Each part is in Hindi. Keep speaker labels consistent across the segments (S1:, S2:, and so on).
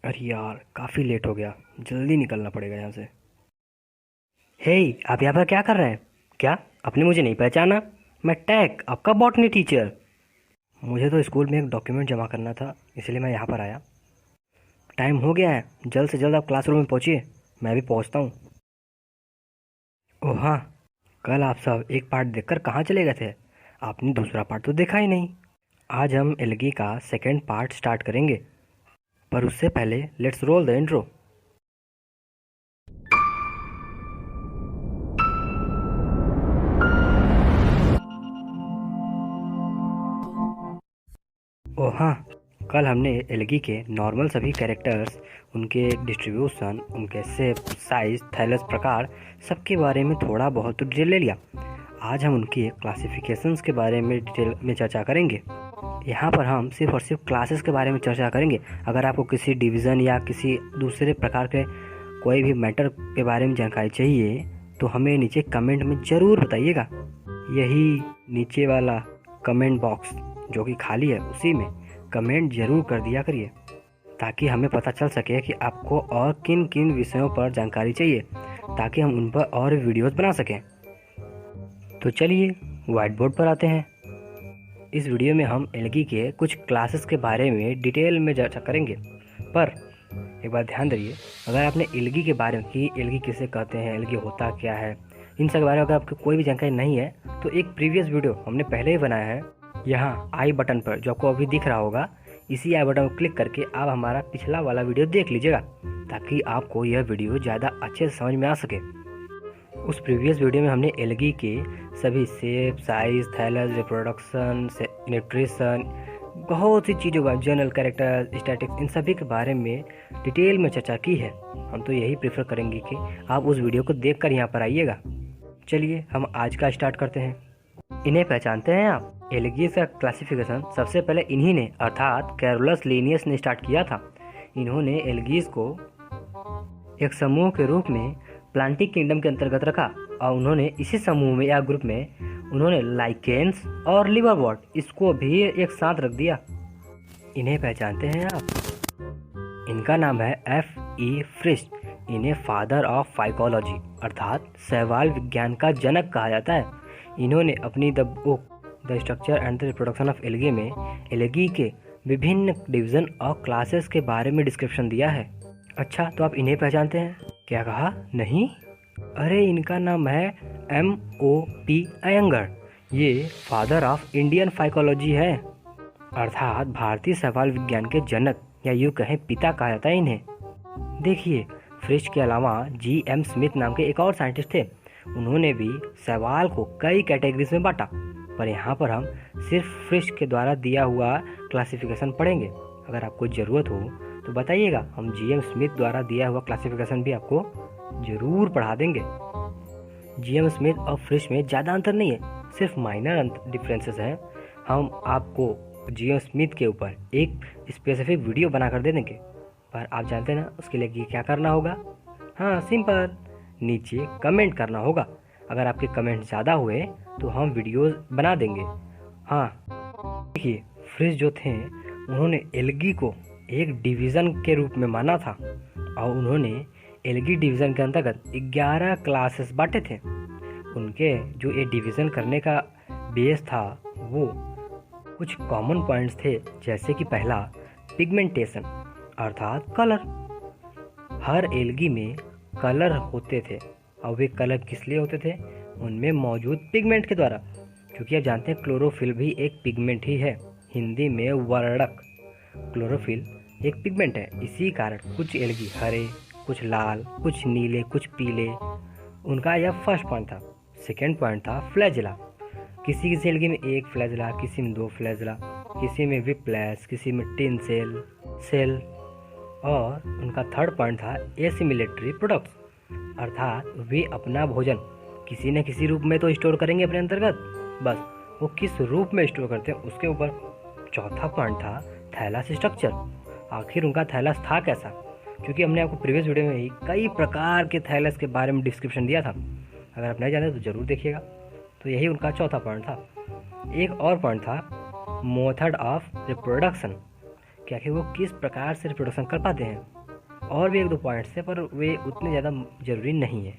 S1: अरे यार, काफ़ी लेट हो गया। जल्दी निकलना पड़ेगा यहाँ से। हे, आप यहाँ पर क्या कर रहे हैं? क्या आपने मुझे नहीं पहचाना? मैं टैक, आपका बॉटनी टीचर। मुझे तो स्कूल में एक डॉक्यूमेंट जमा करना था, इसलिए मैं यहाँ पर आया। टाइम हो गया है, जल्द से जल्द आप क्लासरूम में पहुँचिए। मैं भी पहुँचता हूँ। ओह हाँ, कल आप सब एक पार्ट देखकर कहाँ चले गए थे? आपने दूसरा पार्ट तो देखा ही नहीं। आज हम एलगी का सेकेंड पार्ट स्टार्ट करेंगे, पर उससे पहले लेट्स रोल द इंट्रो। ओह हाँ, कल हमने एलगी के नॉर्मल सभी कैरेक्टर्स, उनके डिस्ट्रीब्यूशन, उनके शेप, साइज, थैलस प्रकार, सबके बारे में थोड़ा बहुत तो डिटेल ले लिया। आज हम उनके क्लासिफिकेशंस के बारे में डिटेल में चर्चा करेंगे। यहाँ पर हम सिर्फ और सिर्फ क्लासेस के बारे में चर्चा करेंगे। अगर आपको किसी डिवीज़न या किसी दूसरे प्रकार के कोई भी मैटर के बारे में जानकारी चाहिए तो हमें नीचे कमेंट में ज़रूर बताइएगा। यही नीचे वाला कमेंट बॉक्स जो कि खाली है, उसी में कमेंट ज़रूर कर दिया करिए, ताकि हमें पता चल सके कि आपको और किन किन विषयों पर जानकारी चाहिए, ताकि हम उन पर और वीडियोस बना सकें। तो चलिए व्हाइट बोर्ड पर आते हैं। इस वीडियो में हम एलगी के कुछ क्लासेस के बारे में डिटेल में चर्चा करेंगे। पर एक बात ध्यान दीजिए, अगर आपने एलगी के बारे में कि एलगी किसे कहते हैं, एलगी होता क्या है, इन सब के बारे में अगर आपको कोई भी जानकारी नहीं है तो एक प्रीवियस वीडियो हमने पहले ही बनाया है। यहाँ आई बटन पर जो आपको अभी दिख रहा होगा, इसी आई बटन पर क्लिक करके आप हमारा पिछला वाला वीडियो देख लीजिएगा, ताकि आपको यह वीडियो ज़्यादा अच्छे से समझ में आ सके। उस प्रीवियस वीडियो में हमने एलगी के सभी shape, size, thallus, reproduction, nutrition, बहुत सी चीज़ों का, जनरल कैरेक्टर, स्टैटिक्स, इन सभी के बारे में डिटेल में चर्चा की है। हम तो यही प्रेफर करेंगे कि आप उस वीडियो को देखकर यहाँ पर आइएगा। चलिए हम आज का स्टार्ट करते हैं। इन्हें पहचानते हैं आप? एलगीज का क्लासिफिकेशन सबसे पहले इन्हीं ने अर्थात कैरोलस लिनियस ने स्टार्ट किया था। इन्होंने एलगीज को एक समूह के रूप में प्लांटिक किंगडम के अंतर्गत रखा और उन्होंने इसी समूह में या ग्रुप में उन्होंने लाइकेंस और लिवरवॉर्ट इसको भी एक साथ रख दिया। इन्हें पहचानते हैं आप? इनका नाम है F.E. फ्रिस्ट। इन्हें फादर ऑफ फाइकोलॉजी अर्थात शैवाल विज्ञान का जनक कहा जाता है। इन्होंने अपनी the book the structure and the reproduction of algae में एलगी के विभिन्न डिवीजन और क्लासेस के बारे में डिस्क्रिप्शन दिया है। अच्छा, तो आप इन्हें पहचानते हैं? क्या कहा? नहीं? अरे, इनका नाम है M.O.P. अयंगर। ये फादर ऑफ इंडियन फाइकोलॉजी है, अर्थात भारतीय शैवाल विज्ञान के जनक या यूँ कहें पिता कहा जाता है इन्हें। देखिए, फ्रिस्ट के अलावा G.M. स्मिथ नाम के एक और साइंटिस्ट थे। उन्होंने भी शैवाल को कई कैटेगरीज में बांटा, पर यहाँ पर हम सिर्फ फ्रिस्ट के द्वारा दिया हुआ क्लासिफिकेशन पढ़ेंगे। अगर आपको ज़रूरत हो तो बताइएगा, हम G.M. स्मिथ द्वारा दिया हुआ क्लासिफिकेशन भी आपको ज़रूर पढ़ा देंगे। G.M. स्मिथ और फ्रिस्ट में ज़्यादा अंतर नहीं है, सिर्फ माइनर डिफरेंसेस हैं। हम आपको G.M. स्मिथ के ऊपर एक स्पेसिफिक वीडियो बनाकर दे देंगे, पर आप जानते हैं ना उसके लिए क्या करना होगा? हाँ, सिंपल, नीचे कमेंट करना होगा। अगर आपके कमेंट ज़्यादा हुए तो हम वीडियोस बना देंगे। हाँ, देखिए, फ्रिज जो थे उन्होंने एलगी को एक डिवीज़न के रूप में माना था और उन्होंने एलगी डिवीज़न के अंतर्गत 11 क्लासेस बांटे थे। उनके जो ये डिवीज़न करने का बेस था वो कुछ कॉमन पॉइंट्स थे, जैसे कि पहला पिगमेंटेशन अर्थात कलर। हर एलगी में कलर होते थे और वे कलर किस लिए होते थे? उनमें मौजूद पिगमेंट के द्वारा, क्योंकि आप जानते हैं क्लोरोफिल भी एक पिगमेंट ही है, हिंदी में वर्णक। क्लोरोफिल एक पिगमेंट है, इसी कारण कुछ एलगी हरे, कुछ लाल, कुछ नीले, कुछ पीले। उनका यह फर्स्ट पॉइंट था। सेकेंड पॉइंट था फ्लैजिला। किसी किसी एलगी में एक फ्लैजिला, किसी में 2 फ्लैजिला, किसी में विप्लैश, किसी में टिन सेल। और उनका थर्ड पॉइंट था एसिमिलेटरी प्रोडक्ट्स, अर्थात वे अपना भोजन किसी न किसी रूप में तो स्टोर करेंगे अपने अंतर्गत, बस वो किस रूप में स्टोर करते हैं उसके ऊपर। चौथा पॉइंट था थैलस स्ट्रक्चर। आखिर उनका थैलस था कैसा? क्योंकि हमने आपको प्रीवियस वीडियो में ही कई प्रकार के थैलस के बारे में डिस्क्रिप्शन दिया था, अगर आप नहीं जानते तो ज़रूर देखिएगा। तो यही उनका चौथा पॉइंट था। एक और पॉइंट था मेथड ऑफ रिप्रोडक्शन, कि आखिर वो किस प्रकार से रिप्रोडक्शन कर पाते हैं। और भी एक दो पॉइंट्स हैं पर वे उतने ज़्यादा ज़रूरी नहीं है।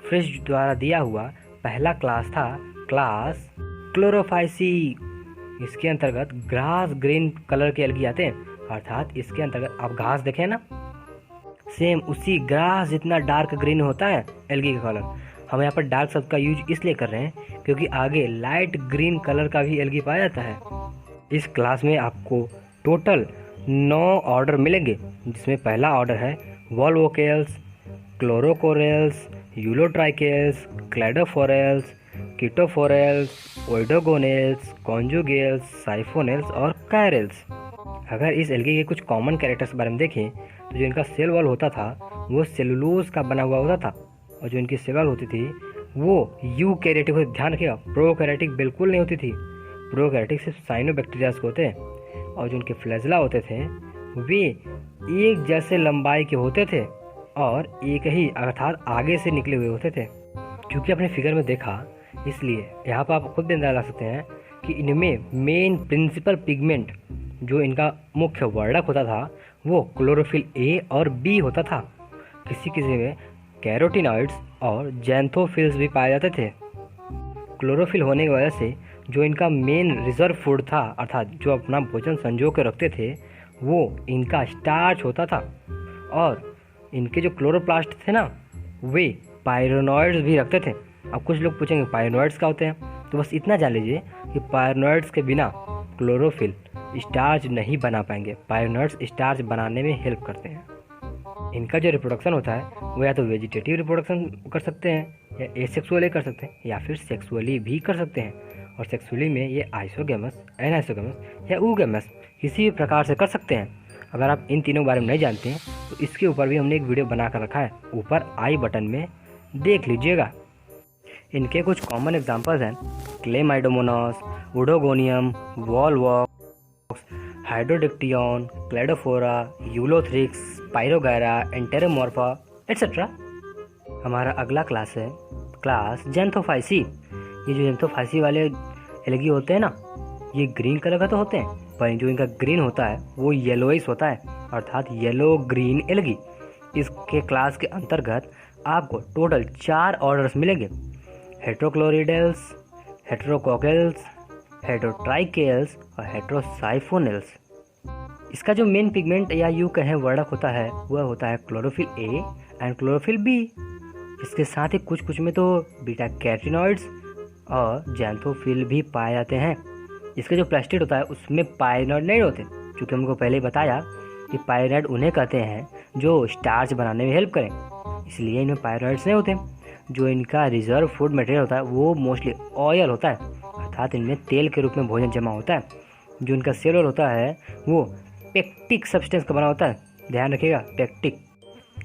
S1: फ्रिश द्वारा दिया हुआ पहला क्लास था क्लास क्लोरोफाइसी। इसके अंतर्गत ग्रास ग्रीन कलर के एल्गी आते हैं, अर्थात इसके अंतर्गत आप घास देखें ना, सेम उसी ग्रास जितना डार्क ग्रीन होता है एल्गी का कलर। हम यहाँ पर डार्क शब्द का यूज इसलिए कर रहे हैं क्योंकि आगे लाइट ग्रीन कलर का भी एल्गी पाया जाता है। इस क्लास में आपको टोटल 9 ऑर्डर मिलेंगे, जिसमें पहला ऑर्डर है वॉल्वोकेल्स, क्लोरोकोरेल्स, यूलोट्राइकेल्स, क्लैडोफोरेल्स, कीटोफोरेल्स, ओइडोगोनेल्स, कॉन्जुगेल्स, साइफोनेल्स और कैरेल्स। अगर इस एल्गी के कुछ कॉमन कैरेक्टर्स के बारे में देखें तो जो इनका सेल वॉल होता था वो सेलुलोज का बना हुआ होता था, और जो इनकी सेल वॉल होती थी वो यूकैरियोटिक होती। ध्यान रखिएगा, प्रोकैरियोटिक बिल्कुल नहीं होती थी। प्रोकैरियोटिक सिर्फ साइनोबैक्टीरियाज को होते हैं, और जो उनके फ्लैजेला होते थे वे एक जैसे लंबाई के होते थे और एक ही अर्थात आगे से निकले हुए होते थे। क्योंकि आपने फिगर में देखा इसलिए यहाँ पर आप खुद भी अंदाजा लगा सकते हैं कि इनमें मेन प्रिंसिपल पिगमेंट जो इनका मुख्य वर्णक होता था वो क्लोरोफिल ए और बी होता था। किसी किसी में कैरोटिनॉइड्स और जैंथोफिल्स भी पाए जाते थे। क्लोरोफिल होने की वजह से जो इनका मेन रिजर्व फूड था, अर्थात जो अपना भोजन संजो के रखते थे, वो इनका स्टार्च होता था। और इनके जो क्लोरोप्लास्ट थे ना, वे पायरोनॉइड्स भी रखते थे। अब कुछ लोग पूछेंगे पायरोनॉइड्स क्या होते हैं, तो बस इतना जान लीजिए कि पायरोनॉइड्स के बिना क्लोरोफिल स्टार्च नहीं बना पाएंगे। पायरोनॉइड्स स्टार्च बनाने में हेल्प करते हैं। इनका जो रिप्रोडक्शन होता है वो या तो वेजिटेटिव रिप्रोडक्शन कर सकते हैं या एसेक्सुअली कर सकते हैं या फिर सेक्सुअली भी कर सकते हैं। और सेक्सुअली में ये आइसोगेमस, एनाइसोगेमस या ऊगेमस किसी भी प्रकार से कर सकते हैं। अगर आप इन तीनों के बारे में नहीं जानते हैं तो इसके ऊपर भी हमने एक वीडियो बना कर रखा है, ऊपर आई बटन में देख लीजिएगा। इनके कुछ कॉमन एग्जांपल्स हैं Chlamydomonas, Oedogonium, Volvox, Hydrodictyon, Cladophora, Ulothrix, Spirogyra, Enteromorpha etcetera. हमारा अगला क्लास है क्लास जैंथोफाइसी। ये जो जैंथोफाइसी वाले एल्गी होते हैं ना, ये ग्रीन कलर का तो होते हैं, पर जो इनका ग्रीन होता है वो येलोइश होता है, अर्थात येलो ग्रीन एल्गी। इसके क्लास के अंतर्गत आपको टोटल 4 ऑर्डर्स मिलेंगे, हेट्रोक्लोरिडेल्स, हेट्रोकोकेल्स, हेट्रोट्राइकेल्स और हेट्रोसाइफोनेल्स। इसका जो मेन पिगमेंट या यूं कहें वर्णक होता है वह होता है chlorophyll a and chlorophyll b. इसके साथ ही कुछ में तो बीटा कैरोटिनॉइड्स और जैंथोफिल भी पाए जाते हैं। इसका जो प्लास्टिड होता है उसमें पायरोनॉइड नहीं होते, क्योंकि हमको पहले ही बताया कि पायरोनॉइड उन्हें कहते हैं जो स्टार्च बनाने में हेल्प करें, इसलिए इनमें पायरोनॉइड्स नहीं होते। जो इनका रिजर्व फूड मटेरियल होता है वो मोस्टली ऑयल होता है, अर्थात इनमें तेल के रूप में भोजन जमा होता है। जो इनका सेल वॉल होता है वो पेक्टिक सब्सटेंस का बना होता है, ध्यान रखिएगा पेक्टिक।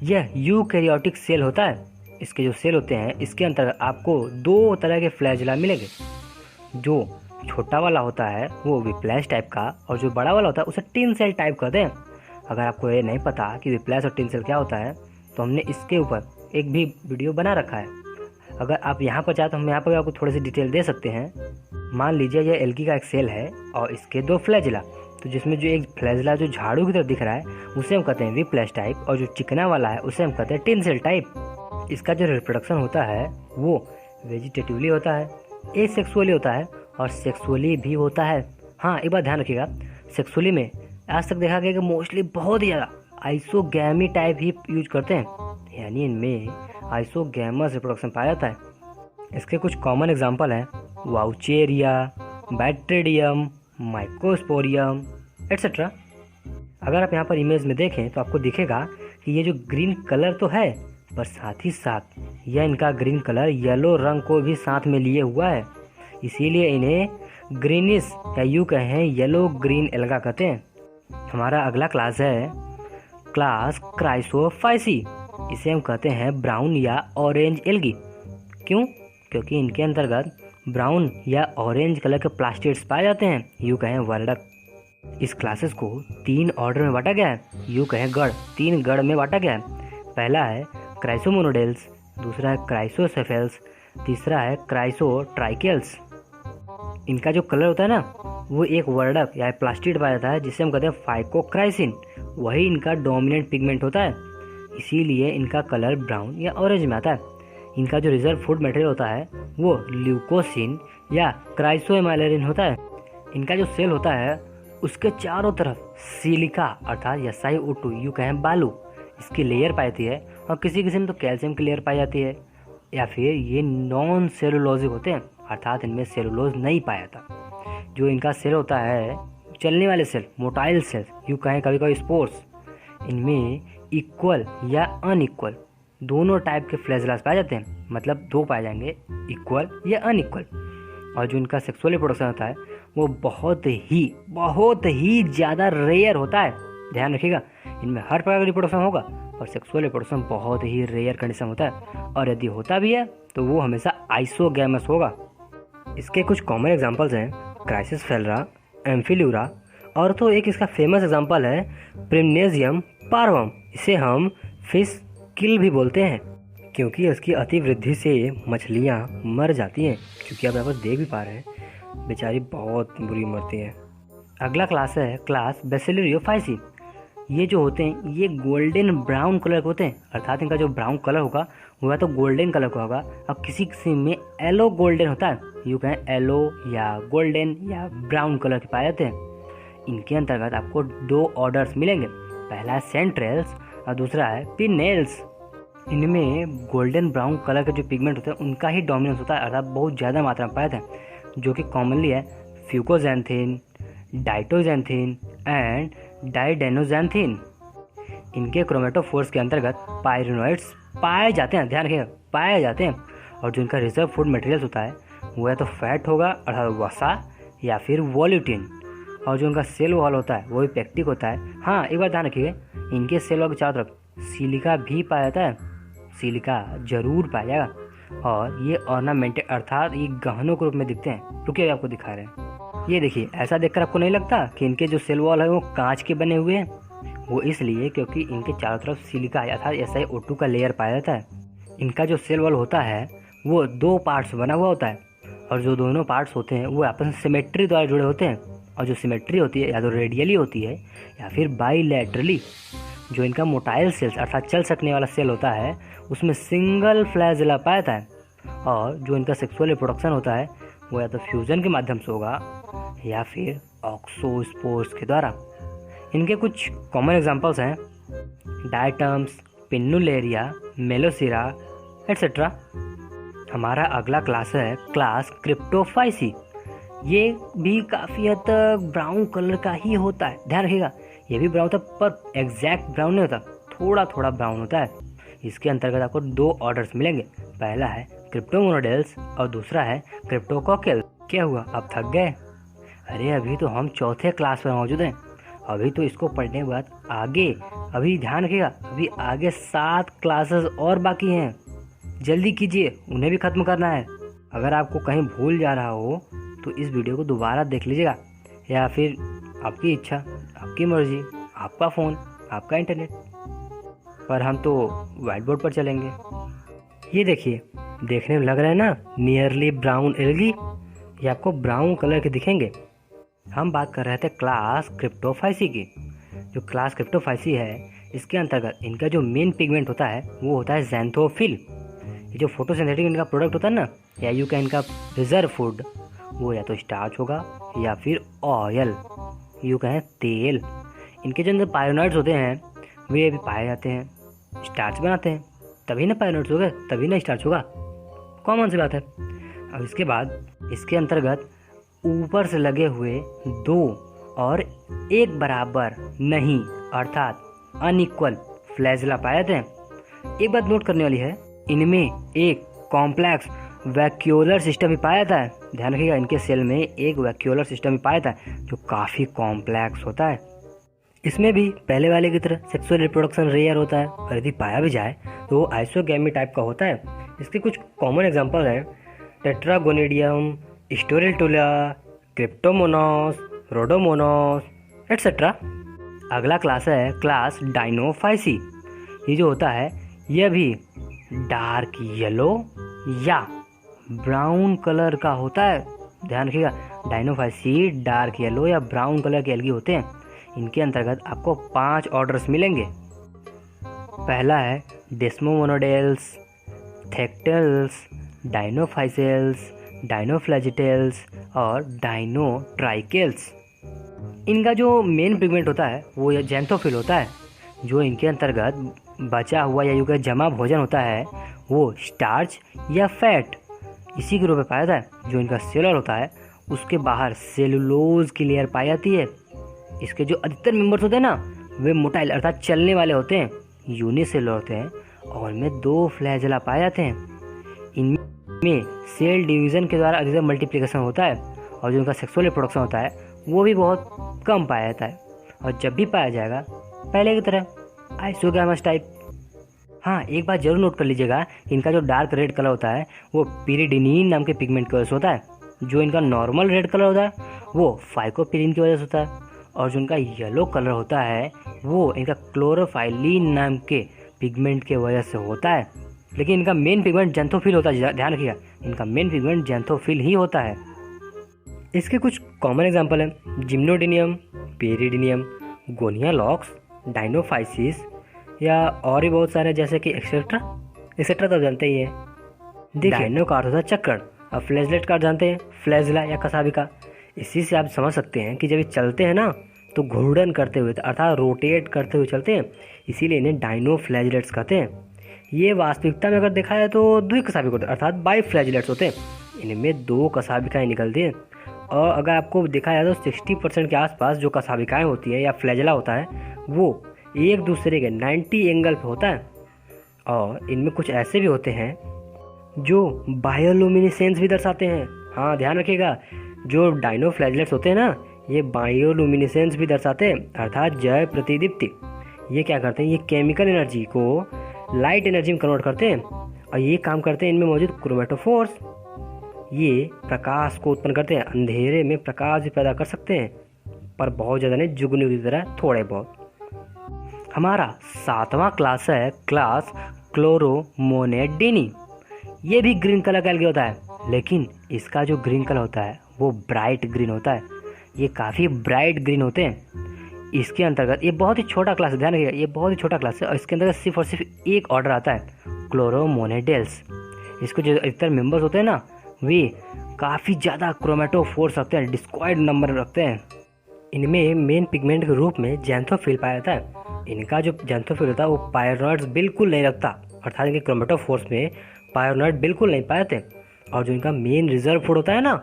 S1: यह यूकैरियोटिक सेल होता है। इसके जो सेल होते हैं इसके अंतर्गत आपको 2 तरह के फ्लैजेला मिलेंगे। जो छोटा वाला होता है वो विप्लैश टाइप का, और जो बड़ा वाला होता है उसे टिन सेल टाइप कहते हैं। अगर आपको ये नहीं पता कि विप्लैश और टिन सेल क्या होता है तो हमने इसके ऊपर एक भी वीडियो बना रखा है। अगर आप यहाँ पर चाहें तो हम यहाँ पर आपको थोड़ी सी डिटेल दे सकते हैं। मान लीजिए यह एल्गी का एक सेल है और इसके 2 फ्लैजेला, तो जिसमें जो एक फ्लैजेला जो झाड़ू की तरफ दिख रहा है उसे हम कहते हैं विप्लैश टाइप, और जो चिकना वाला है उसे हम कहते हैं टिन सेल टाइप। इसका जो रिप्रोडक्शन होता है वो वेजिटेटिवली होता है, एसेक्सुअली होता है और सेक्सुअली भी होता है। हाँ, एक बात ध्यान रखिएगा, सेक्सुअली में आज तक देखा गया कि मोस्टली बहुत ही ज़्यादा आइसोगैमी टाइप ही यूज करते हैं, यानी इनमें आइसोगैमस रिप्रोडक्शन पाया जाता है। इसके कुछ कॉमन एग्जांपल हैं वाउचेरिया, बैक्टीरियम, माइकोस्पोरियम एट्सेट्रा। अगर आप यहाँ पर इमेज में देखें तो आपको दिखेगा कि ये जो ग्रीन कलर तो है, पर साथ ही साथ यह इनका ग्रीन कलर येलो रंग को भी साथ में लिए हुआ है, इसीलिए इन्हें ग्रीनिश या यूँ कहें येलो ग्रीन एल्गा कहते हैं। हमारा अगला क्लास है क्लास क्राइसोफाइसी। इसे हम कहते हैं ब्राउन या ऑरेंज एल्गी। क्यों? क्योंकि इनके अंतर्गत ब्राउन या ऑरेंज कलर के प्लास्टिड्स पाए जाते हैं, यूँ कहें वर्णक। इस क्लासेस को 3 ऑर्डर में बांटा गया है, यूँ कहें गढ़, 3 गढ़ में बांटा गया है। पहला है क्राइसोमोनोडेल्स, दूसरा है क्राइसोसेफेल्स, तीसरा है क्राइसोट्राइकेल्स। इनका जो कलर होता है ना वो एक वर्डक या प्लास्टिड पाया जाता है जिसे हम कहते हैं फाइकोक्राइसिन। वही इनका डोमिनेंट पिगमेंट होता है, इसीलिए इनका कलर ब्राउन या ऑरेंज में आता है। इनका जो रिजर्व फूड मटेरियल होता है वो ल्यूकोसिन या क्राइसोएमाइलिन होता है। इनका जो सेल होता है उसके चारों तरफ सिलिका अर्थात SiO2 यूँ कहें बालू इसकी लेयर पाई जाती है, और किसी किसी में तो कैल्शियम की लेयर पाई जाती है, या फिर ये नॉन सेलुलोजिक होते हैं अर्थात इनमें सेलुलोज नहीं पाया जाता। जो इनका सेल होता है चलने वाले सेल, मोटाइल सेल यूँ कहें कभी कभी स्पोर्स, इनमें इक्वल या अनइक्वल दोनों टाइप के फ्लैजेलास पाए जाते हैं, मतलब दो पाए जाएंगे, इक्वल या अनइक्वल। और जो इनका सेक्सुअल रिप्रोडक्शन होता है वो बहुत ही ज़्यादा रेयर होता है। ध्यान रखिएगा, इनमें हर प्रकार का रिप्रोडक्शन होगा और सेक्सुअल रिप्रोडक्शन बहुत ही रेयर कंडीशन होता है, और यदि होता भी है तो वो हमेशा आइसोगैमस होगा। इसके कुछ कॉमन एग्जांपल्स हैं क्राइसिस फेलरा, एम्फिल्यूरा, और तो एक इसका फेमस एग्जांपल है प्रिमनेजियम पार्वम। इसे हम फिश किल भी बोलते हैं क्योंकि इसकी अतिवृद्धि से मछलियाँ मर जाती हैं, क्योंकि आप यहाँ पर देख भी पा रहे हैं बेचारी बहुत बुरी मरती हैं। अगला क्लास है क्लास बेसिलरियोफाइसी। ये जो होते हैं ये गोल्डन ब्राउन कलर के होते हैं, अर्थात इनका जो ब्राउन कलर होगा वो या तो गोल्डन कलर का होगा और किसी किसी में येलो गोल्डन होता है, यूँ कहें येलो या गोल्डन या ब्राउन कलर के पाए जाते हैं। इनके अंतर्गत आपको दो ऑर्डर्स मिलेंगे, पहला है सेंट्रेल्स और दूसरा है पिनेल्स। इनमें गोल्डन ब्राउन कलर के जो पिगमेंट होते हैं उनका ही डोमिनेंस होता है, अर्थात बहुत ज़्यादा मात्रा में पाए जाते हैं, जो कि कॉमनली है फ्यूकोजैंथिन, डाइटोजैंथिन एंड डाइडेनोजैंथिन। इनके क्रोमेटोफोर्स के अंतर्गत पायरिनोइड्स पाए जाते हैं, ध्यान रखिएगा पाए जाते हैं। और जो इनका रिजर्व फूड मटेरियल्स होता है वो या तो फैट होगा अर्थात वसा या फिर वॉल्यूटिन। और जो इनका सेल वॉल होता है वो भी पेक्टिक होता है। हाँ, एक बार ध्यान रखिए, इनके सेल वॉल के चारों तरफ सिलिका भी पाया जाता है, सिलिका जरूर पाया जाएगा, और ये ऑर्नामेंटेड अर्थात ये गहनों के रूप में दिखते हैं। रुकिए आपको दिखा रहे हैं, ये देखिए, ऐसा देखकर आपको नहीं लगता कि इनके जो सेल वॉल है वो कांच के बने हुए हैं? वो इसलिए क्योंकि इनके चारों तरफ सिलिका अर्थात SiO2 का लेयर पाया जाता है। इनका जो सेल वॉल होता है वो दो पार्ट्स बना हुआ होता है, और जो दोनों पार्ट्स होते हैं वो आपस में सिमेट्री द्वारा जुड़े होते हैं, और जो सिमेट्री होती है या तो रेडियली होती है या फिर बाइलैटरली। जो इनका मोटाइल सेल्स अर्थात चल सकने वाला सेल होता है उसमें सिंगल फ्लैजेला पाया जाता है, और जो इनका सेक्सुअल रिप्रोडक्शन होता है वो या तो फ्यूजन के माध्यम से होगा या फिर ऑक्सोस्पोर्स के द्वारा। इनके कुछ कॉमन एग्जांपल्स हैं डायटम्स, पिन्नुलेरिया, मेलोसिरा एट्सेट्रा। हमारा अगला क्लास है क्लास क्रिप्टोफाइसी। ये भी काफ़ी हद तक ब्राउन कलर का ही होता है, ध्यान रखिएगा, ये भी ब्राउन होता है पर एग्जैक्ट ब्राउन नहीं होता, थोड़ा थोड़ा ब्राउन होता है। इसके अंतर्गत आपको दो ऑर्डर्स मिलेंगे, पहला है क्रिप्टोमोनोडेल्स और दूसरा है क्रिप्टोकॉकेल। क्या हुआ, आप थक गए? अरे अभी तो हम चौथे क्लास पर मौजूद हैं, अभी तो इसको पढ़ने के बाद आगे, अभी ध्यान रखिएगा, अभी आगे 7 क्लासेस और बाकी हैं, जल्दी कीजिए, उन्हें भी ख़त्म करना है। अगर आपको कहीं भूल जा रहा हो तो इस वीडियो को दोबारा देख लीजिएगा, या फिर आपकी इच्छा, आपकी मर्जी, आपका फ़ोन, आपका इंटरनेट, पर हम तो व्हाइट बोर्ड पर चलेंगे। ये देखिए, देखने में लग रहा है ना नियरली ब्राउन एल्गी, ये आपको ब्राउन कलर के दिखेंगे। हम बात कर रहे थे क्लास क्रिप्टोफाइसी की। जो क्लास क्रिप्टोफाइसी है इसके अंतर्गत इनका जो मेन पिगमेंट होता है वो होता है ज़ैंथोफिल। ये जो फोटोसिंथेटिक इनका प्रोडक्ट होता है ना, या यूँ कहें इनका रिजर्व फूड, वो या तो स्टार्च होगा या फिर ऑयल, यूँ कहें तेल। इनके जो अंदर पायोनाइड्स होते हैं वे भी पाए जाते हैं, स्टार्च बनाते हैं, तभी ना पायोनाइड्स होगा, तभी ना स्टार्च होगा, कॉमन सी बात है। अब इसके बाद इसके अंतर्गत ऊपर से लगे हुए दो और एक बराबर नहीं अर्थात अनइक्वल फ्लैजेला पाए जाते हैं। एक बात नोट करने वाली है, इनमें एक कॉम्प्लेक्स वैक्यूलर सिस्टम भी पाया जाता है। ध्यान रखिएगा, इनके सेल में एक वैक्यूलर सिस्टम भी पाया जाता है जो काफ़ी कॉम्प्लेक्स होता है। इसमें भी पहले वाले की तरह सेक्सुअल रिप्रोडक्शन रेयर होता है, और यदि पाया भी जाए तो वो आइसोगैमी टाइप का होता है। इसके कुछ कॉमन एग्जांपल हैं टेट्रागोनिडियम, स्टोरेटुला, क्रिप्टोमोनोस, रोडोमोनोस एट्सेट्रा। अगला क्लास है क्लास डाइनोफाइसी। ये जो होता है यह भी डार्क येलो या ब्राउन कलर का होता है, ध्यान रखिएगा, डायनोफाइसी डार्क येलो या ब्राउन कलर के एल्गी होते हैं। इनके अंतर्गत आपको 5 ऑर्डर्स मिलेंगे। पहला है डेस्मोमोनोडेल्स, थेक्टल्स, डायनोफाइसेल्स, डायनोफ्लैजिटेल्स और डायनोट्राइकेल्स। इनका जो मेन पिगमेंट होता है वो जैंथोफिल होता है। जो इनके अंतर्गत बचा हुआ या यूँ कहें जमा भोजन होता है वो स्टार्च या फैट इसी के रूप में पाया जाता है। जो इनका सेलर होता है उसके बाहर सेलुलोज की लेयर पाई जाती है। इसके जो अधिकतर मेंबर्स होते हैं ना वे मोटाइल अर्थात चलने वाले होते हैं, यूनिसेलुलर होते हैं और इनमें 2 फ्लैजेला पाए जाते हैं। इनमें सेल डिवीज़न के द्वारा अधिकतर मल्टीप्लिकेशन होता है और जो इनका सेक्सुअल रिप्रोडक्शन होता है वो भी बहुत कम पाया जाता है और जब भी पाया जाएगा पहले की तरह आइसोगैमस टाइप। हाँ, एक बात जरूर नोट कर लीजिएगा, इनका जो डार्क रेड कलर होता है वो पिरिडिनिन नाम के पिगमेंट की वजह से होता है। जो इनका नॉर्मल रेड कलर होता है वो फाइकोपिरिन की वजह से होता है और जो इनका येलो कलर होता है वो इनका क्लोरोफाइलिन नाम के पिगमेंट के वजह से होता है। लेकिन इनका मेन पिगमेंट जैंथोफिल होता है, ध्यान रखिएगा, इनका मेन पिगमेंट जैंथोफिल ही होता है। इसके कुछ कॉमन एग्जाम्पल हैं जिम्नोडिनियम, पेरिडिनियम, गोनियालॉक्स, डायनोफाइसिस या और भी बहुत सारे जैसे कि एक्सेट्रा तो जानते ही हैं। देखिए, डायनो का अर्थ होता है चक्कर, अब फ्लैजलेट का जानते हैं, फ्लैजला या कसाबिका। इसी से आप समझ सकते हैं कि जब ये चलते हैं ना तो घूर्णन करते हुए अर्थात रोटेट करते हुए चलते हैं, इसीलिए इन्हें डायनोफ्लैजलेट्स कहते हैं। ये वास्तविकता में अगर देखा जाए तो द्विकसाबिक होते हैं अर्थात बाइफ्लैजलेट्स होते हैं। इनमें 2 कसाबिकाएँ निकलती हैं और अगर आपको देखा जाए तो 60% के आसपास जो कसाबिकाएँ होती है या फ्लैजला होता है वो एक दूसरे के 90 एंगल पे होता है। और इनमें कुछ ऐसे भी होते हैं जो बायोलुमिनेसेंस भी दर्शाते हैं। हाँ, ध्यान रखिएगा, जो डायनोफ्लैजलेट्स होते हैं ना ये बायोलुमिनेसेंस भी दर्शाते हैं अर्थात जय प्रतिदीप्ति। ये क्या करते हैं, ये केमिकल एनर्जी को लाइट एनर्जी में कन्वर्ट करते हैं और ये काम करते हैं इनमें मौजूद क्रोमेटोफोर्स। ये प्रकाश को उत्पन्न करते हैं, अंधेरे में प्रकाश भी पैदा कर सकते हैं पर बहुत ज़्यादा नहीं, जुगनू की तरह थोड़े बहुत। हमारा 7वां क्लास है क्लास क्लोरोमोनेडिनी। ये भी ग्रीन कलर का एल्गी होता है लेकिन इसका जो ग्रीन कलर होता है वो ब्राइट ग्रीन होता है। ये काफ़ी ब्राइट ग्रीन होते हैं। इसके अंतर्गत ये बहुत ही छोटा क्लास है, ध्यान रखिएगा, ये बहुत ही छोटा क्लास है और इसके अंतर्गत सिर्फ और सिर्फ एक ऑर्डर आता है क्लोरोमोनेडेल्स। इसको जो अधिकतर मेंबर्स होते हैं ना वे काफ़ी ज़्यादा क्रोमेटोफोर्स रखते हैं, डिस्क्वाइड नंबर रखते हैं। इनमें मेन पिगमेंट के रूप में जैंथोफिल पाया जाता है। इनका जो जैंथोफिल होता है वो पायरोनॉइड्स बिल्कुल नहीं रखता अर्थात इनके क्रोमेटोफोर्स में पायरोनॉइड बिल्कुल नहीं पाए जाते। और जो इनका मेन रिजर्व फूड होता है ना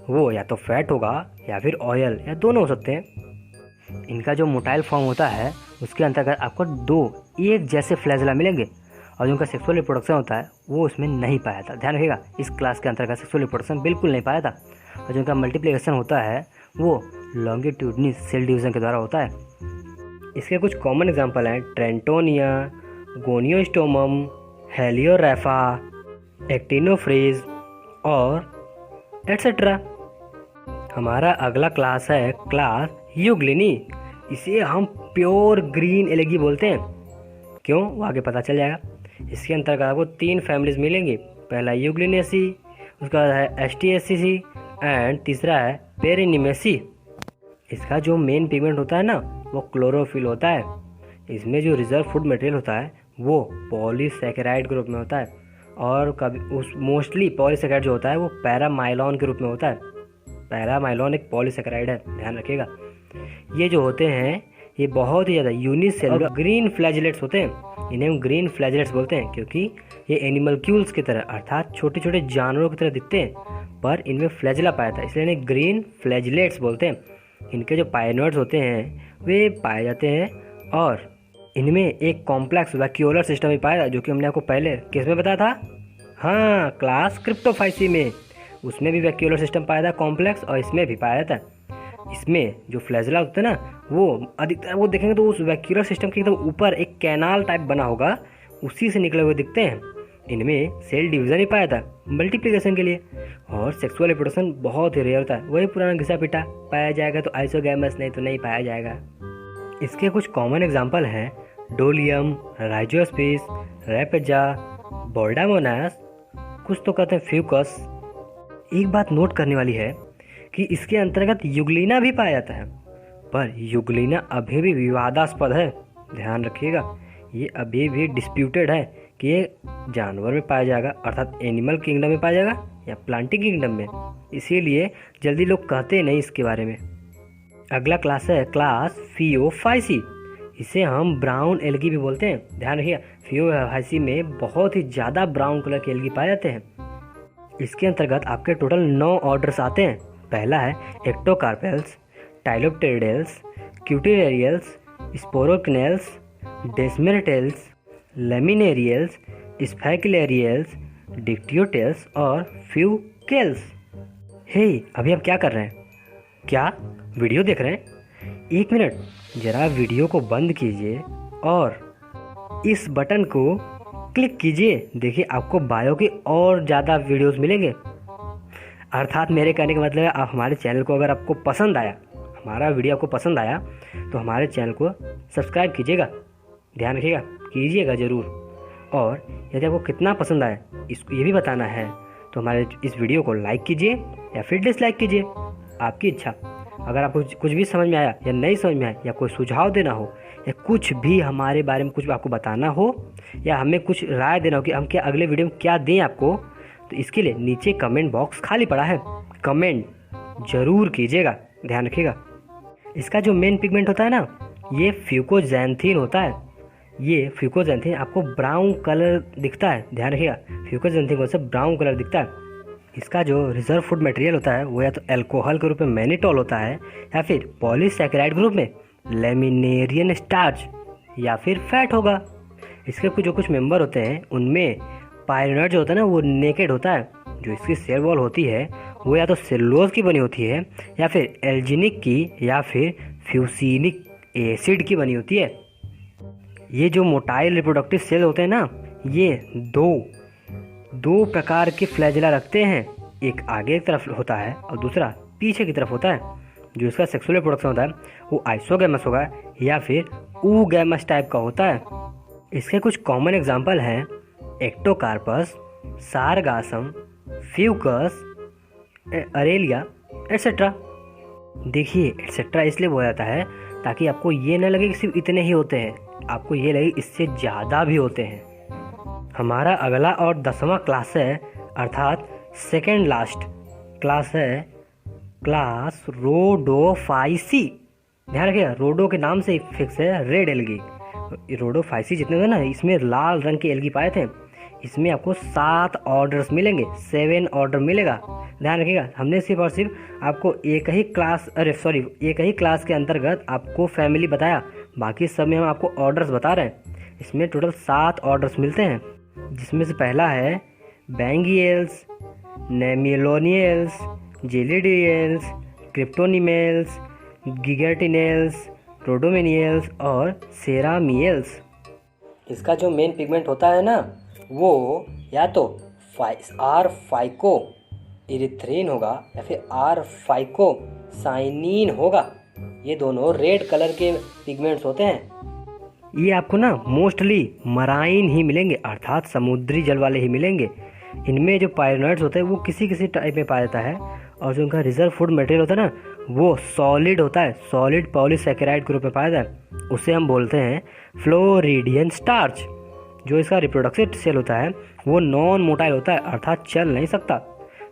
S1: वो या तो फैट होगा या फिर ऑयल या दोनों हो सकते हैं। इनका जो मोटाइल फॉर्म होता है उसके अंतर्गत आपको 2 एक जैसे फ्लैजला मिलेंगे और जो इनका सेक्सुअल रिप्रोडक्शन होता है वो उसमें नहीं पाया था। ध्यान रखिएगा, इस क्लास के अंतर्गत सेक्सुअल रिप्रोडक्शन बिल्कुल नहीं पाया था। और जो इनका मल्टीप्लिकेशन होता है वो लॉन्गिट्यूडनल सेल डिवीजन के द्वारा होता है। इसके कुछ कॉमन एग्जाम्पल हैं ट्रेंटोनिया, गोनियोस्टोमम, हेलियोरैफा, एक्टिनोफ्रीज और एटसेट्रा। हमारा अगला क्लास है क्लास यूग्लिनी। इसे हम प्योर ग्रीन एल्गी बोलते हैं। क्यों, वो आगे पता चल जाएगा। इसके अंतर्गत आपको 3 फैमिलीज मिलेंगी। पहला यूग्लिनेसी, उसका है एस्टिएसिसी एंड तीसरा है पेरिनिमेसी। इसका जो मेन पिगमेंट होता है ना वो क्लोरोफिल होता है। इसमें जो रिजर्व फूड मटेरियल होता है वो पॉलीसैकेराइड के रूप में होता है और कभी उस मोस्टली पॉलीसैकेराइड जो होता है वो पैरामाइलॉन के रूप में होता है। पैरामाइलॉन एक पॉलीसैकेराइड है, ध्यान रखिएगा। ये जो होते हैं ये बहुत ही ज़्यादा यूनिसेलुलर ग्रीन फ्लैजलेट्स होते हैं। इन्हें हम ग्रीन फ्लैजलेट्स बोलते हैं क्योंकि ये एनिमलक्यूल्स की तरह अर्थात छोटे छोटे जानवरों की तरह दिखते हैं पर इनमें फ्लैजला पाया था, इसलिए इन्हें ग्रीन फ्लैजलेट्स बोलते हैं। इनके जो पायनोइड्स होते हैं वे पाए जाते हैं और इनमें एक कॉम्प्लेक्स वैक्यूलर सिस्टम भी पाया था जो कि हमने आपको पहले किस में बताया था, हाँ क्लास क्रिप्टोफाइसी में। उसमें भी वैक्यूलर सिस्टम पाया था कॉम्प्लेक्स और इसमें भी पाया था। इसमें जो फ्लैजला होता है ना वो अधिकतर वो देखेंगे तो उस वैक्यूलर सिस्टम के एकदम ऊपर एक कैनाल टाइप बना होगा, उसी से निकले हुए दिखते हैं। इनमें सेल डिवीज़न ही पाया था मल्टीप्लिकेशन के लिए और सेक्सुअल रिप्रोडक्शन बहुत ही रेयर होता है। वही पुराना घिसा पिटा पाया जाएगा तो आइसोगैमस, नहीं तो नहीं पाया जाएगा। इसके कुछ कॉमन एग्जाम्पल हैं डोलियम, राइजोस्पिस, रैपेजा, बोर्डामोनास, कुछ तो कहते हैं फ्यूकस। एक बात नोट करने वाली है कि इसके अंतर्गत यूग्लिना भी पाया जाता है, पर यूग्लिना अभी भी विवादास्पद है। ध्यान रखिएगा, ये अभी भी डिस्प्यूटेड है कि ये जानवर में पाया जाएगा, अर्थात एनिमल किंगडम में पाया जाएगा या प्लांटिंग किंगडम में। इसीलिए जल्दी लोग कहते नहीं इसके बारे में। अगला क्लास है क्लास फियोफाइसी। इसे हम ब्राउन एल्गी भी बोलते हैं। ध्यान रखिए, फियोफाइसी में बहुत ही ज़्यादा ब्राउन कलर के एल्गी पाए जाते हैं। इसके अंतर्गत आपके टोटल 9 ऑर्डर्स आते हैं। पहला है एक्टोकार्पेल्स, टाइलोप्टेरिडेल्स, क्यूटिलेरियल्स, स्पोरोक्नेल्स, डेस्मेरेटेल्स, लेमिनेरियल्स, स्फैक्युलेरियल्स, डिक्टियोटेल्स और फ्यूकेल्स। हे, अभी आप क्या कर रहे हैं? क्या वीडियो देख रहे हैं? 1 मिनट, जरा वीडियो को बंद कीजिए और इस बटन को क्लिक कीजिए। देखिए, आपको बायो के और ज़्यादा वीडियोस मिलेंगे। अर्थात मेरे कहने का मतलब है, आप हमारे चैनल को अगर आपको पसंद आया, हमारा वीडियो आपको पसंद आया, तो हमारे चैनल को सब्सक्राइब कीजिएगा। ध्यान रखिएगा, कीजिएगा ज़रूर। और यदि आपको कितना पसंद आया इसको ये भी बताना है, तो हमारे इस वीडियो को लाइक कीजिए या फिर डिसलाइक कीजिए, आपकी इच्छा। अगर आपको कुछ भी समझ में आया या नहीं समझ में आया, या कोई सुझाव देना हो, या कुछ भी हमारे बारे में कुछ आपको बताना हो, या हमें कुछ राय देना हो कि हम क्या अगले वीडियो में क्या दें आपको, तो इसके लिए नीचे कमेंट बॉक्स खाली पड़ा है, कमेंट जरूर कीजिएगा। ध्यान रखिएगा, इसका जो मेन पिगमेंट होता है ना, ये फ्यूकोजैंथीन होता है। ये फ्यूकोजैंथीन आपको ब्राउन कलर दिखता है। ध्यान रखिएगा, फ्यूकोजैंथीन को से ब्राउन कलर दिखता है। इसका जो रिजर्व फूड मटेरियल होता है वो या तो अल्कोहल के रूप में मैनिटॉल होता है, या फिर पॉलीसैकेराइड ग्रुप में लेमिनेरियन स्टार्च, या फिर फैट होगा। इसके जो कुछ मेंबर होते हैं उनमें पायरिनॉइड जो होता है ना, वो नेकेड होता है। जो इसकी सेल वॉल होती है वो या तो सेलुलोज की बनी होती है, या फिर एल्जिनिक की, या फिर फ्यूसिनिक एसिड की बनी होती है। ये जो मोटाइल रिप्रोडक्टिव सेल होते हैं ना, ये दो प्रकार के फ्लैजेला रखते हैं। एक आगे की तरफ होता है और दूसरा पीछे की तरफ होता है। जो इसका सेक्सुअल रिप्रोडक्शन होता है वो आइसोगैमस होगा या फिर ऊगैमस टाइप का होता है। इसके कुछ कॉमन एग्जाम्पल हैं एक्टोकार्पस, सारगासम, फ्यूकस, अरेलिया एटसेट्रा। देखिए, एटसेट्रा इसलिए बोला जाता है ताकि आपको ये न लगे कि सिर्फ इतने ही होते हैं, आपको ये लगे इससे ज़्यादा भी होते हैं। हमारा अगला और 10वां क्लास है, अर्थात सेकेंड लास्ट क्लास है क्लास रोडोफाइसी। ध्यान रखिएगा, रोडो के नाम से ही फिक्स है रेड एल्गी। रोडोफाइसी जितने थे ना, इसमें लाल रंग के एल्गी पाए थे। इसमें आपको 7 ऑर्डर्स मिलेंगे, 7 ऑर्डर मिलेगा। ध्यान रखिएगा, हमने सिर्फ और सिर्फ आपको एक ही क्लास के अंतर्गत आपको फैमिली बताया, बाकी सब में हम आपको ऑर्डर्स बता रहे हैं। इसमें टोटल 7 ऑर्डर्स मिलते हैं, जिसमें से पहला है बैंगियल्स, नेमिलोनियल्स, जेलिडियल्स, क्रिप्टोनिमेल्स, गिगेटिनेल्स, रोडोमेनियल्स और सेरामियल्स। इसका जो मेन पिगमेंट होता है ना, वो या तो आर फाइको इरिथ्रीन होगा या फिर आर फाइको साइनिन होगा। ये दोनों रेड कलर के पिगमेंट्स होते हैं। ये आपको ना मोस्टली मराइन ही मिलेंगे, अर्थात समुद्री जल वाले ही मिलेंगे। इनमें जो पायरिनॉइड्स होते हैं वो किसी किसी टाइप में पाया जाता है, और जो उनका रिजर्व फूड मटेरियल होता है ना, वो सॉलिड होता है, सॉलिड पॉलीसैकेराइड ग्रुप में पाया जाता है। उसे हम बोलते हैं फ्लोरिडियन स्टार्च। जो इसका रिप्रोडक्टिव सेल होता है वो नॉन मोटाइल होता है, अर्थात चल नहीं सकता।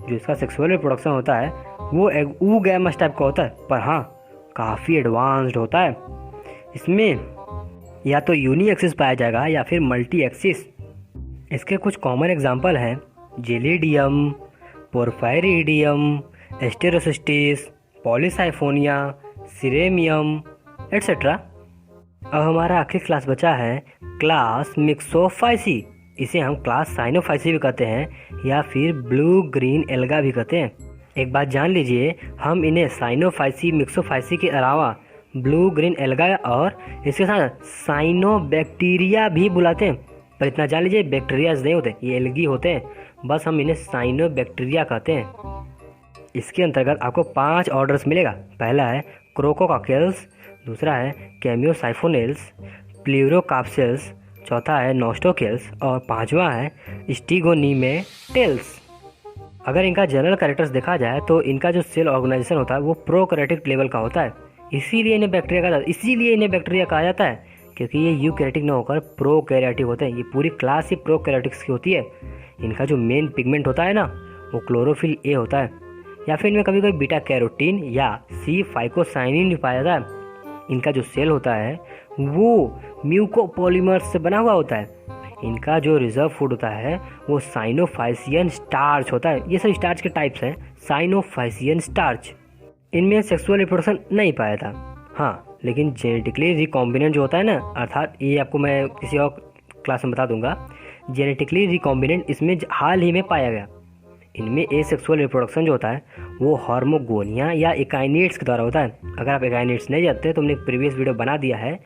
S1: जो इसका सेक्सुअल रिप्रोडक्शन होता है वो ऊगैमस टाइप का होता है, पर हाँ काफ़ी एडवांस्ड होता है। इसमें या तो यूनी एक्सिस पाया जाएगा या फिर मल्टी एक्सिस। इसके कुछ कॉमन एग्जाम्पल हैं जेलिडियम, पोर्फायरिडियम, एस्टेरोसिस्टिस, पॉलीसाइफोनिया, सिरेमियम एटसेट्रा। अब हमारा आखिरी क्लास बचा है क्लास मिक्सोफाइसी। इसे हम क्लास साइनोफाइसी भी कहते हैं या फिर ब्लू ग्रीन एल्गा भी कहते हैं। एक बात जान लीजिए, हम इन्हें साइनोफाइसी, मिक्सोफाइसी के अलावा ब्लू ग्रीन एल्गा और इसके साथ साइनोबैक्टीरिया भी बुलाते हैं। पर इतना जान लीजिए, बैक्टीरिया नहीं होते, ये एल्गी होते हैं, बस हम इन्हें साइनोबैक्टीरिया कहते हैं। इसके अंतर्गत आपको 5 ऑर्डर्स मिलेगा। पहला है क्रोकोकॉकेल्स, दूसरा है कैमियोसाइफोनेल्स, प्लूरोकाप्सेल्स, चौथा है नोस्टोकेल्स और 5वां है स्टिगोनीमेटेल्स। अगर इनका जनरल कैरेक्टर्स देखा जाए तो इनका जो सेल ऑर्गेनाइजेशन होता है वो प्रोकैरियोटिक लेवल का होता है। इसीलिए इन्हें बैक्टीरिया कहा जाता है क्योंकि ये यूकैरियोटिक न होकर प्रोकैरियोटिक होते हैं। ये पूरी क्लास ही प्रोकैरियोटिक्स की होती है। इनका जो मेन पिगमेंट होता है ना वो क्लोरोफिल ए होता है, या फिर इनमें कभी कभी बीटा कैरोटीन या सी फाइकोसाइनिन भी पाया जाता है। इनका जो सेल होता है वो म्यूकोपॉलीमर्स से बना हुआ होता है। इनका जो रिजर्व फूड होता है वो साइनोफाइसियन स्टार्च होता है। ये सब स्टार्च के टाइप्स हैं, साइनोफाइसियन स्टार्च। इनमें सेक्सुअल रिप्रोडक्शन नहीं पाया था, हाँ, लेकिन जेनेटिकली रिकॉम्बिनेंट जो होता है ना, अर्थात ये आपको मैं किसी और क्लास में बता दूंगा, जेनेटिकली रिकॉम्बिनेंट इसमें हाल ही में पाया गया। इनमें एसेक्सुअल रिप्रोडक्शन जो होता है वो हार्मोगोनिया या एकाइनेट्स के द्वारा होता है। अगर आप एकाइनेट्स नहीं जानते तो हमने एक प्रीवियस वीडियो बना दिया है,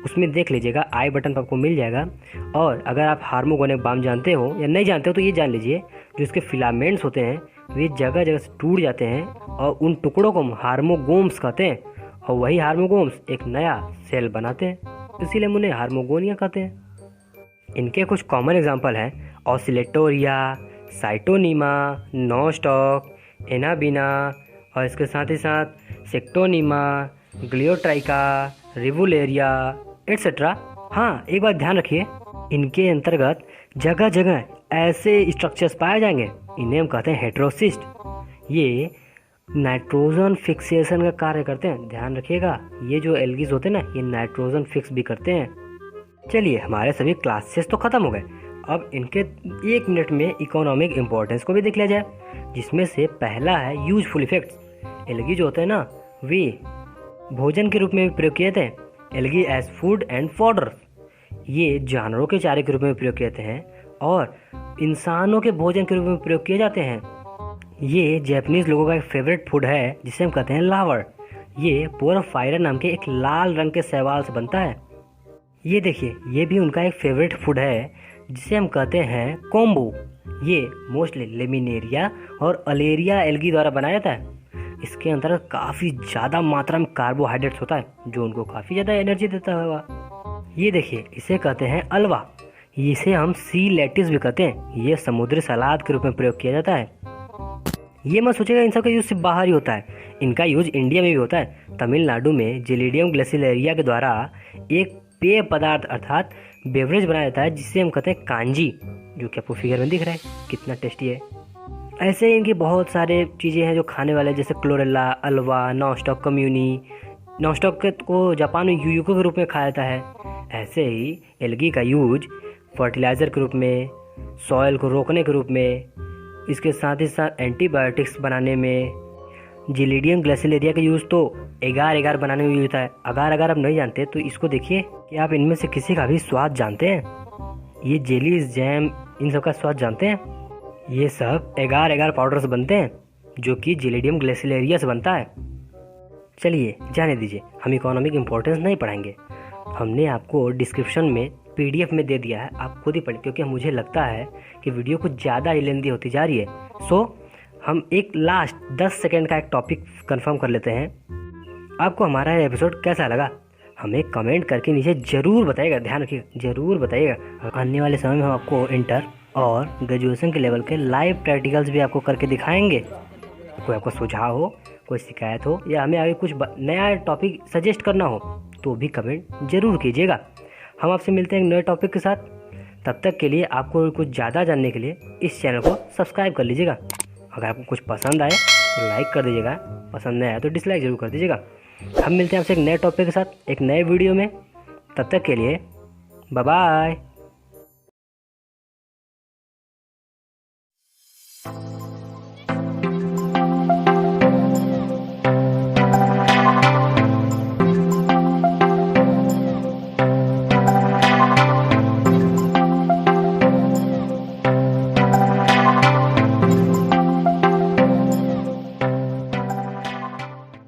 S1: उसमें देख लीजिएगा, आई बटन पर आपको मिल जाएगा। और अगर आप हार्मोगोनिक बाम जानते हो या नहीं जानते हो तो ये जान लीजिए, जो इसके फिलामेंट्स होते हैं वे जगह जगह से टूट जाते हैं और उन टुकड़ों को हम हार्मोगोम्स कहते हैं, और वही हार्मोगोम्स एक नया सेल बनाते हैं, इसीलिए हम उन्हें हार्मोगोनिया कहते हैं। इनके कुछ कॉमन एग्जाम्पल हैं ऑसिलेटोरिया, साइटोनीमा, नॉस्टॉक, एनाबिना, और इसके साथ ही साथ सेक्टोनीमा, ग्लियोट्राइका, रिवुलेरिया एट्सेट्रा। हाँ, एक बात ध्यान रखिए, इनके अंतर्गत जगह जगह ऐसे स्ट्रक्चर्स पाए जाएंगे, इन्हें हम कहते हैं हेटेरोसिस्ट। ये नाइट्रोजन फिक्सेशन का कार्य करते हैं, ध्यान रखिएगा। ये जो एल्गीज होते हैं ना, ये नाइट्रोजन फिक्स भी करते हैं। चलिए, हमारे सभी क्लासेस तो खत्म हो गए, अब इनके 1 मिनट में इकोनॉमिक इम्पोर्टेंस को भी देख लिया जाए, जिसमें से पहला है यूजफुल इफेक्ट्स। एल्गी जो होते हैं ना, वे भोजन के रूप में भी प्रयोग किए थे। Algae as food and fodder, ये जानवरों के चारे के रूप में प्रयोग किए जाते हैं और इंसानों के भोजन के रूप में प्रयोग किए जाते हैं। ये जापानीज लोगों का एक फेवरेट फूड है जिसे हम कहते हैं लावर। ये पोरफायरा नाम के एक लाल रंग के शैवाल से बनता है। ये देखिए, ये भी उनका एक फेवरेट फूड है जिसे हम कहते हैं कोम्बो। ये मोस्टली लेमिनेरिया और अलेरिया एल्गी द्वारा बनाया जाता है। इसके अंदर काफ़ी ज़्यादा मात्रा में कार्बोहाइड्रेट्स होता है जो उनको काफ़ी ज़्यादा एनर्जी देता होगा। ये देखिए, इसे कहते हैं अलवा। इसे हम सी लेटिस भी कहते हैं। ये समुद्री सलाद के रूप में प्रयोग किया जाता है। ये मत सोचेगा इन सब का यूज़ सिर्फ बाहर ही होता है, इनका यूज इंडिया में भी होता है। तमिलनाडु में जेलिडियम ग्लेसिलेरिया के द्वारा एक पेय पदार्थ अर्थात बेवरेज बनाया जाता है जिसे हम कहते हैं कांजी, जो कि आपको फिगर में दिख रहा है कितना टेस्टी है। ऐसे ही इनकी बहुत सारे चीज़ें हैं जो खाने वाले, जैसे क्लोरेला, अलवा, नॉस्टॉक कम्यूनी। नॉस्टॉक को जापान में यूयुको के रूप में खाया जाता है। ऐसे ही एल्गी का यूज फर्टिलाइज़र के रूप में, सॉइल को रोकने के रूप में, इसके साथ ही साथ एंटीबायोटिक्स बनाने में। जेलिडियम ग्लेसिलेरिया का यूज़ तो एगार एगार बनाने में यूज होता है। अगर आप नहीं जानते तो इसको देखिए कि आप इनमें से किसी का भी स्वाद जानते हैं। ये जेलीज, जैम, इन सब का स्वाद जानते हैं। ये सब एगार एगार पाउडर से बनते हैं जो कि जेलिडियम ग्लेसिलेरिया से बनता है। चलिए जाने दीजिए, हम इकोनॉमिक इम्पोर्टेंस नहीं पढ़ाएंगे। हमने आपको डिस्क्रिप्शन में PDF में दे दिया है, आप खुद ही पढ़ें, क्योंकि मुझे लगता है कि वीडियो कुछ ज़्यादा ही लेंदी होती जा रही है। सो हम एक लास्ट 10 सेकेंड का एक टॉपिक कंफर्म कर लेते हैं। आपको हमारा एपिसोड कैसा लगा हमें कमेंट करके नीचे ज़रूर बताइएगा। ध्यान रखिएगा, ज़रूर बताइएगा। आने वाले समय में हम आपको इंटर और ग्रेजुएशन के लेवल के लाइव प्रैक्टिकल्स भी आपको करके दिखाएंगे। कोई आपको सुझाव हो, कोई शिकायत हो, या हमें आगे कुछ नया टॉपिक सजेस्ट करना हो तो भी कमेंट ज़रूर कीजिएगा। हम आपसे मिलते हैं एक नए टॉपिक के साथ। तब तक के लिए आपको कुछ ज़्यादा जानने के लिए इस चैनल को सब्सक्राइब कर लीजिएगा। अगर आपको कुछ पसंद आए तो लाइक कर दीजिएगा, पसंद नहीं आया तो डिसलाइक जरूर कर दीजिएगा। हम मिलते हैं आपसे एक नए टॉपिक के साथ एक नए वीडियो में। तब तक के लिए बाय बाय।